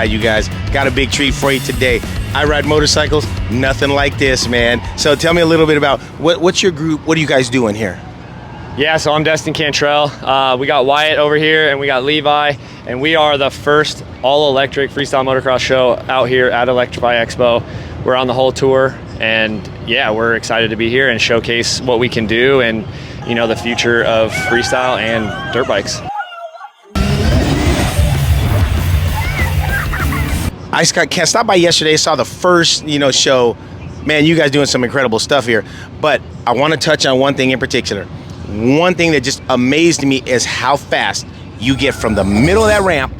inside, you guys. Got a big treat for you today. I ride motorcycles, nothing like this, man. So tell me a little bit about what's your group? What are you guys doing here? Yeah, so I'm Destin Cantrell. We got Wyatt over here and we got Levi, and we are the first all-electric freestyle motocross show out here at Electrify Expo. We're on the whole tour, and yeah, we're excited to be here and showcase what we can do and, you know, the future of freestyle and dirt bikes. I stopped by yesterday, saw the first, show. Man, you guys doing some incredible stuff here. But I want to touch on one thing in particular. One thing that just amazed me is how fast you get from the middle of that ramp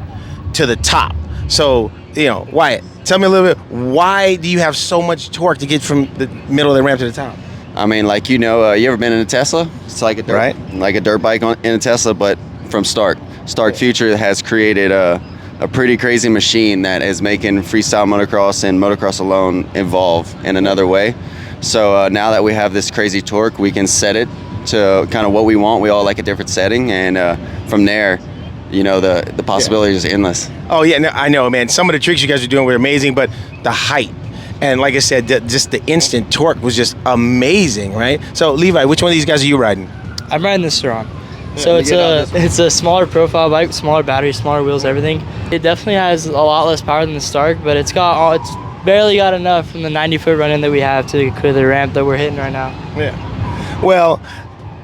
to the top. So, Wyatt, tell me a little bit, why do you have so much torque to get from the middle of the ramp to the top? I mean, you ever been in a Tesla? It's like a dirt bike in a Tesla, but from Stark. Stark Future has created a pretty crazy machine that is making freestyle motocross and motocross alone evolve in another way. So now that we have this crazy torque, we can set it to kind of what we want. We all like a different setting, and from there, the possibilities is endless. Oh yeah, no, I know, man. Some of the tricks you guys are doing were amazing, but the height, and like I said, just the instant torque was just amazing, right? So Levi, which one of these guys are you riding? I'm riding the SUR-RON. So it's a smaller profile bike, smaller battery, smaller wheels, everything. It definitely has a lot less power than the Stark, but it's barely got enough from the 90-foot run-in that we have to clear the ramp that we're hitting right now. Yeah. Well,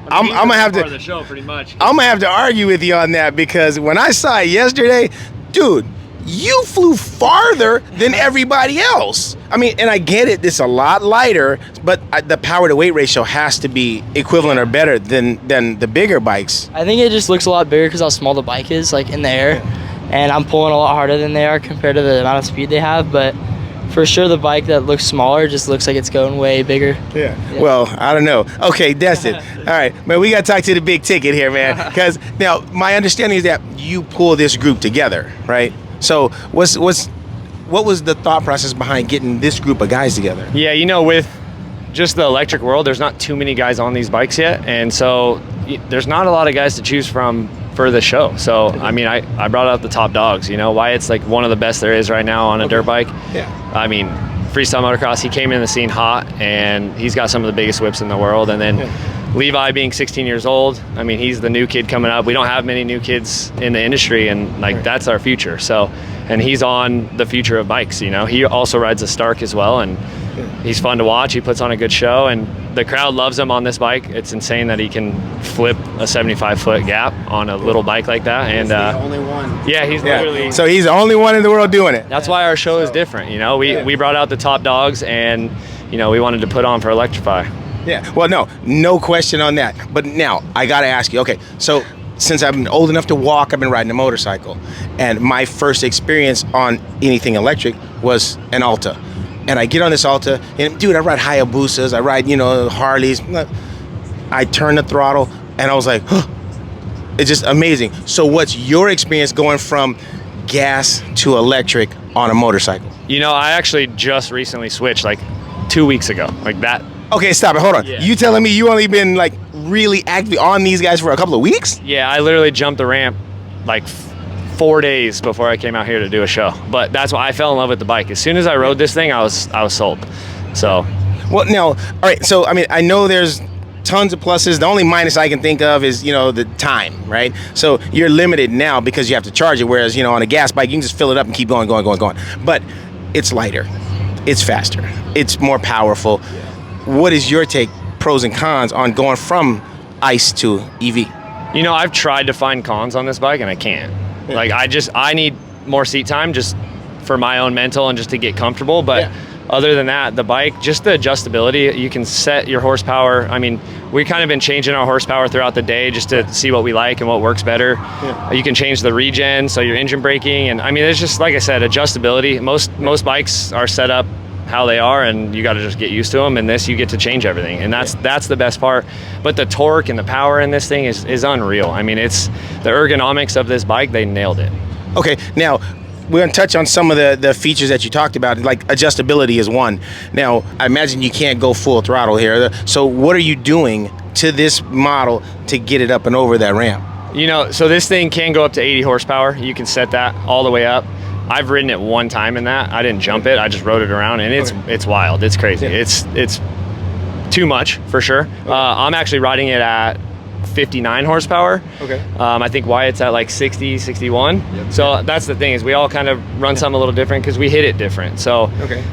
I'm gonna have part of the show, pretty much. I'm gonna have to argue with you on that, because when I saw it yesterday, dude, you flew farther than everybody else. I mean, and I get it, it's a lot lighter, but the power to weight ratio has to be equivalent or better than the bigger bikes. I think it just looks a lot bigger because how small the bike is, like in the air, and I'm pulling a lot harder than they are compared to the amount of speed they have, but for sure the bike that looks smaller just looks like it's going way bigger. Yeah. Well, I don't know. Okay, Destin. All right, man, we got to talk to the big ticket here, man, because now my understanding is that you pull this group together, right? So what was the thought process behind getting this group of guys together? Yeah, with just the electric world, there's not too many guys on these bikes yet, and so there's not a lot of guys to choose from for the show. So I mean, I brought out the top dogs. Wyatt's like one of the best there is right now on a dirt bike. Yeah. I mean, freestyle motocross, he came in the scene hot, and he's got some of the biggest whips in the world. And then Levi, being 16 years old, I mean, he's the new kid coming up. We don't have many new kids in the industry, and that's our future. So, and he's on the future of bikes. He also rides a Stark as well, and he's fun to watch. He puts on a good show, and the crowd loves him on this bike. It's insane that he can flip a 75-foot gap on a little bike like that. And he's the only one. Yeah, he's literally. So he's the only one in the world doing it. That's why our show is different. We brought out the top dogs, and we wanted to put on for Electrify. Yeah. Well, no question on that. But now I got to ask you. Okay, so since I've been old enough to walk, I've been riding a motorcycle, and my first experience on anything electric was an Alta. And I get on this Alta, and dude, I ride Hayabusas, I ride, Harleys. I turn the throttle, and I was like, it's just amazing. So what's your experience going from gas to electric on a motorcycle? I actually just recently switched, 2 weeks ago, like that. Okay, stop it, hold on. Yeah. You telling me you only been, really actively on these guys for a couple of weeks? Yeah, I literally jumped the ramp, 4 days before I came out here to do a show. But that's why I fell in love with the bike. As soon as I rode this thing, I was sold. So, well, now, all right. So, I mean, I know there's tons of pluses. The only minus I can think of is, the time, right? So you're limited now because you have to charge it. Whereas, on a gas bike, you can just fill it up and keep going. But it's lighter, it's faster, it's more powerful. What is your take, pros and cons, on going from ICE to EV? I've tried to find cons on this bike, and I can't. I need more seat time just for my own mental and just to get comfortable. But other than that, the bike, just the adjustability, you can set your horsepower. I mean, we kind of been changing our horsepower throughout the day just to see what we like and what works better. Yeah. You can change the regen, so your engine braking. And I mean, it's just, like I said, adjustability. Most bikes are set up how they are, and you got to just get used to them. And this, you get to change everything, and that's the best part. But the torque and the power in this thing is unreal. I mean, it's the ergonomics of this bike, they nailed it. Okay, now we're going to touch on some of the features that you talked about, like adjustability is one. Now, I imagine you can't go full throttle here. So what are you doing to this model to get it up and over that ramp? So this thing can go up to 80 horsepower. You can set that all the way up. I've ridden it one time in that. I didn't jump it. I just rode it around, and it's wild. It's crazy. Yeah. It's too much for sure. I'm actually riding it at 59 horsepower. Okay. I think Wyatt's at like 60, 61. Yep. So that's the thing, is we all kind of run something a little different because we hit it different. So,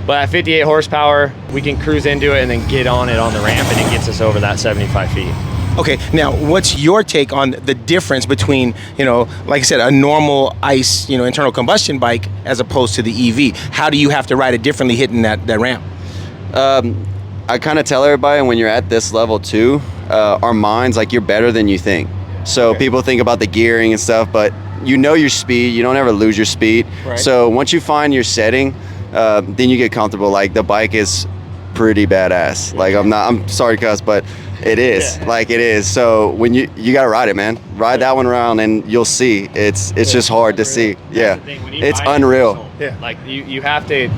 but at 58 horsepower, we can cruise into it and then get on it on the ramp, and it gets us over that 75 feet. Okay, now what's your take on the difference between, you know, like I said, a normal ICE, you know, internal combustion bike as opposed to the EV? How do you have to ride it differently hitting that ramp? I kind of tell everybody, when you're at this level too, our minds, like, you're better than you think. So people think about the gearing and stuff, but you know your speed. You don't ever lose your speed. Right. So once you find your setting, then you get comfortable. Like, the bike is pretty badass. Like, I'm sorry to cuss, but it is. Like, it is. So when you gotta ride it, man. Ride that one around, and you'll see. It's just hard to see. Yeah, it's unreal. Yeah. Like you have to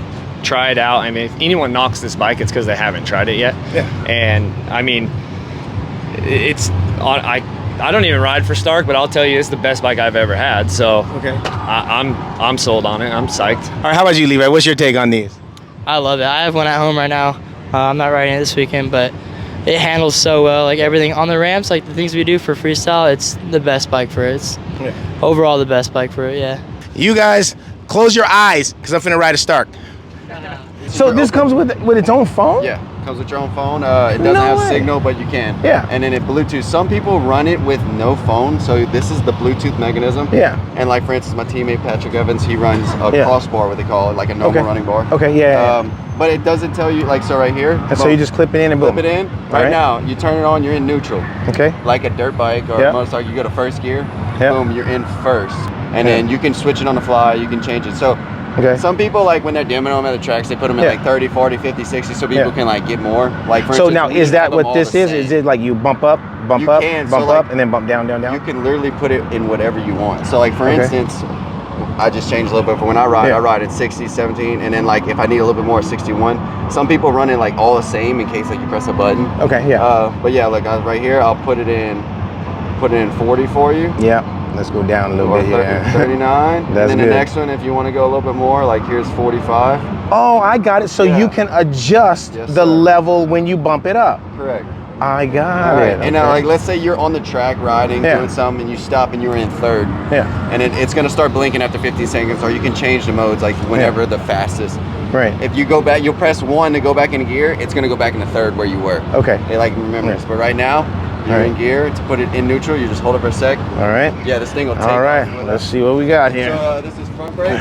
try it out. I mean, if anyone knocks this bike, it's because they haven't tried it yet. Yeah. And I mean, I don't even ride for Stark, but I'll tell you, it's the best bike I've ever had. So I'm sold on it. I'm psyched. All right, how about you, Levi? What's your take on these? I love it. I have one at home right now. I'm not riding it this weekend, but it handles so well. Like, everything on the ramps, like the things we do for freestyle, it's the best bike for it. It's overall the best bike for it, yeah. You guys, close your eyes, because I'm finna ride a Stark. So this comes with its own phone? Yeah, comes with your own phone. It doesn't have signal, but you can. Yeah. And then it Bluetooth. Some people run it with no phone, so this is the Bluetooth mechanism. Yeah. And like, for instance, my teammate Patrick Evans, he runs a crossbar, what they call it, like a normal running bar. Okay, yeah. But it doesn't tell you, like, so right here. And so you just clip it in and boom. Clip it in. Right now, you turn it on, you're in neutral. Okay. Like a dirt bike or a motorcycle, you go to first gear, boom, you're in first. And then you can switch it on the fly, you can change it. So some people, like, when they're demoing them at the tracks, they put them in like 30, 40, 50, 60, so people can, like, get more. Like, for so instance, now, is that what this is? Is it like you bump up, bump up, and then bump down, down, down? You can literally put it in whatever you want. So, like, for instance, I just changed a little bit. For when I ride, I ride at 60, 17, and then, like, if I need a little bit more, 61. Some people run it, like, all the same in case, like, you press a button. Okay, yeah. But yeah, like, right here, I'll put it in 40 for you. Yeah. Let's go down a little bit here. 39. And then good. The next one, if you want to go a little bit more, like, here's 45. Oh, I got it. So you can adjust the level when you bump it up. Correct. I got it. And like, let's say you're on the track riding, doing something, and you stop and you're in third. Yeah. And it's going to start blinking after 15 seconds, or you can change the modes, like, whenever the fastest. Right. If you go back, you'll press 1 to go back into gear, it's going to go back into third where you were. Okay. They, like, remember this. But right now, you're in gear. To put it in neutral, you just hold it for a sec. All right. Yeah, this thing will take All right. Let's see what we got here. So this is front brake,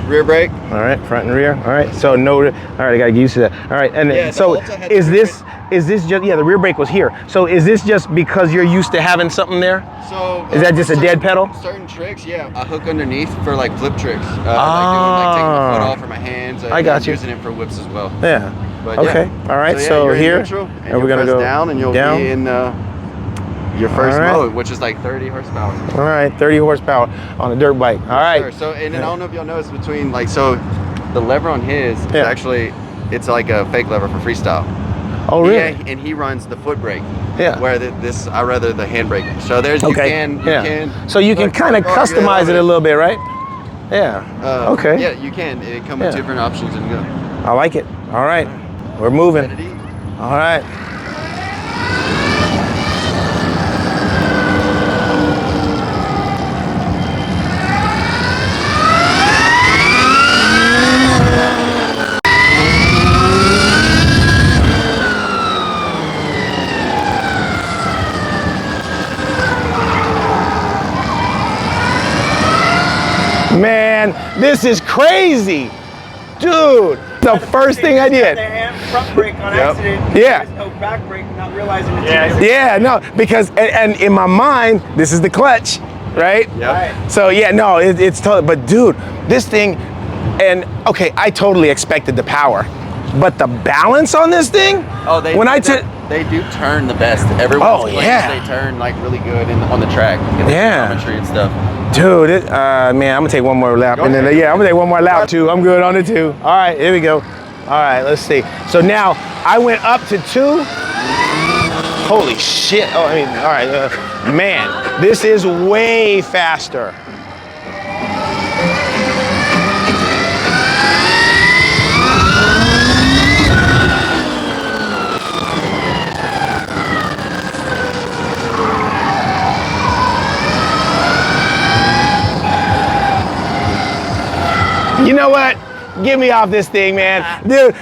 rear brake. All right, front and rear. All right. So no. All right, I gotta get used to that. All right. And so is this just the rear brake was here? So is this just because you're used to having something there? So is that just a dead pedal? Certain tricks, yeah. I hook underneath for, like, flip tricks. Like taking the foot off for my hands. I got you. Using it for whips as well. Yeah. But okay. All right. So here, and we're gonna go down, and you'll be in your first mode, which is like 30 horsepower. All right, 30 horsepower on a dirt bike. All right. Sure. So, and then I don't know if y'all noticed between, like, so the lever on his is actually, it's like a fake lever for freestyle. Oh, really? Yeah, and he runs the foot brake. Yeah. Where I rather the handbrake. So there's you can. So you can kind of customize it a little bit, right? Yeah. Okay. Yeah, you can. It comes with different options and go. I like it. All right. We're moving. All right. Man, this is crazy, dude. The first thing I did. Front brake on accident. Yeah. There's no back brake, not realizing it's Yeah, no, because and in my mind, this is the clutch, right? Yeah. So yeah, no, it's totally. But dude, this thing, and okay, I totally expected the power, but the balance on this thing. Oh, they do turn the best. Everyone's they turn, like, really good on the track. Geometry and stuff. Dude, man, I'm gonna take one more lap, and then I'm gonna take one more lap too. I'm good on it too. All right, here we go. All right, let's see. So now I went up to 2. Holy shit! Oh, I mean, all right, man, this is way faster. You know what? Get me off this thing, man. Dude,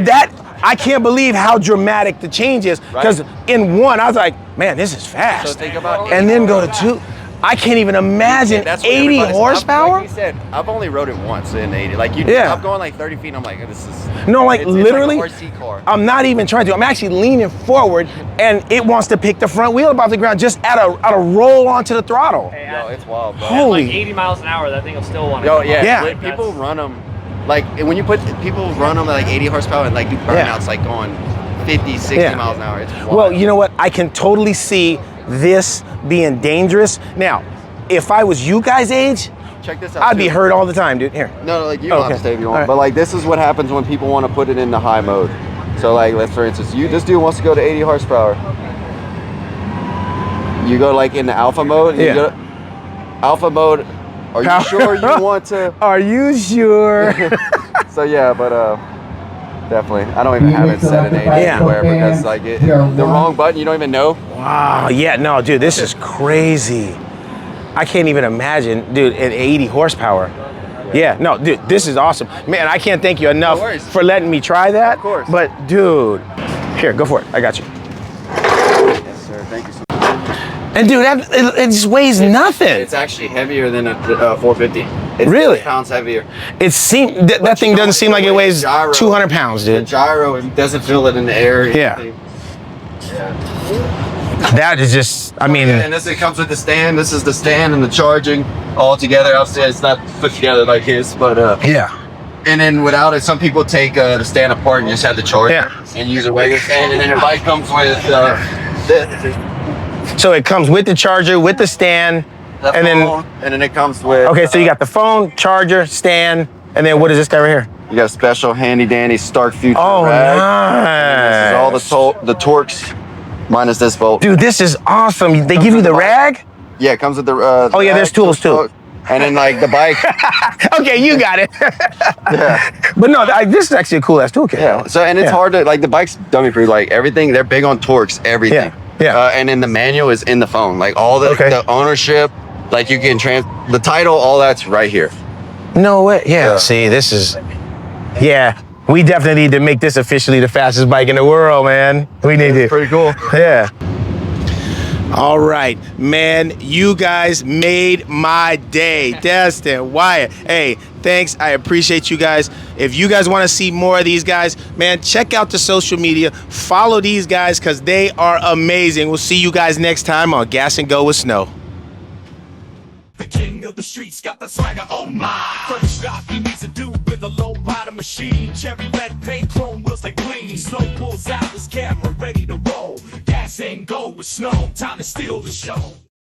that, I can't believe how dramatic the change is. Because in one, I was like, man, this is fast. So think about and then go to two. I can't even imagine 80 horsepower. Like you said, I've only rode it once in 80. Like you, I'm going like 30 feet. And I'm like, this is. No, like literally. It's like a RC car. I'm not even trying to. I'm actually leaning forward, and it wants to pick the front wheel up off the ground just at a roll onto the throttle. Hey, Yo, it's wild, bro. Holy. At like 80 miles an hour, that thing will still want to. Yo, yeah. Yeah. When people run them, like when you put people run them at like 80 horsepower and like do burnouts like going 50, 60 miles an hour. It's wild. Well, you know what? I can totally see this being dangerous. Now, if I was you guys' age, check this out. I'd be hurt all the time, dude. Here. No, like you don't have to stay if you want. Right. But like this is what happens when people want to put it into high mode. So like, let's for instance, this dude wants to go to 80 horsepower. You go like into alpha mode. You go to alpha mode. Are you sure you want to? Are you sure? So yeah, but definitely. I don't even have it set in 80 anywhere because like the wrong button, you don't even know. Wow. Yeah. No, dude, this is crazy. I can't even imagine, dude, at 80 horsepower. Yeah, no, dude, this is awesome. Man, I can't thank you enough for letting me try that. Of course. But, dude, here, go for it. I got you. Yes, sir. Thank you so much. And, dude, it just weighs nothing. It's actually heavier than a 450. It's Really? 50 pounds heavier. It seems that thing doesn't seem like it weighs 200 pounds, The dude. gyro, it doesn't feel it in the air. Yeah. That is just, I mean. And this, it comes with the stand. This is the stand and the charging all together. Obviously, it's not put together like his, but yeah. And then without it, some people take the stand apart and just have the charger and use a regular stand. And then the bike comes with this. So it comes with the charger, with the stand, and then it comes with. Okay, so you got the phone, charger, stand, and then what is this guy right here? You got a special handy dandy Stark Future Oh, rag. nice. This is all the torques minus this bolt. Dude, this is awesome. They give you the rag? Yeah, it comes with the. Oh yeah, there's tools too. And then like the bike. Okay, you got it. Yeah. But no, this is actually a cool ass toolkit. Yeah. So and it's hard to like the bike's dummy proof. Like everything, they're big on torques. Everything. Yeah. And then the manual is in the phone. Like all the ownership, like you can the title, all that's right here. No way. Yeah. See, this is. Yeah. We definitely need to make this officially the fastest bike in the world, man. We need to. Pretty cool. Yeah. All right, man, you guys made my day. Destin, Wyatt, hey, thanks. I appreciate you guys. If you guys want to see more of these guys, man, check out the social media. Follow these guys because they are amazing. We'll see you guys next time on Gas and Go with Snow. The king of the streets got the swagger, oh my. First shot he needs to do with a low rider machine. Cherry red paint, chrome wheels they gleam. Snow pulls out his camera, ready to roll. Gas and Go with Snow, time to steal the show.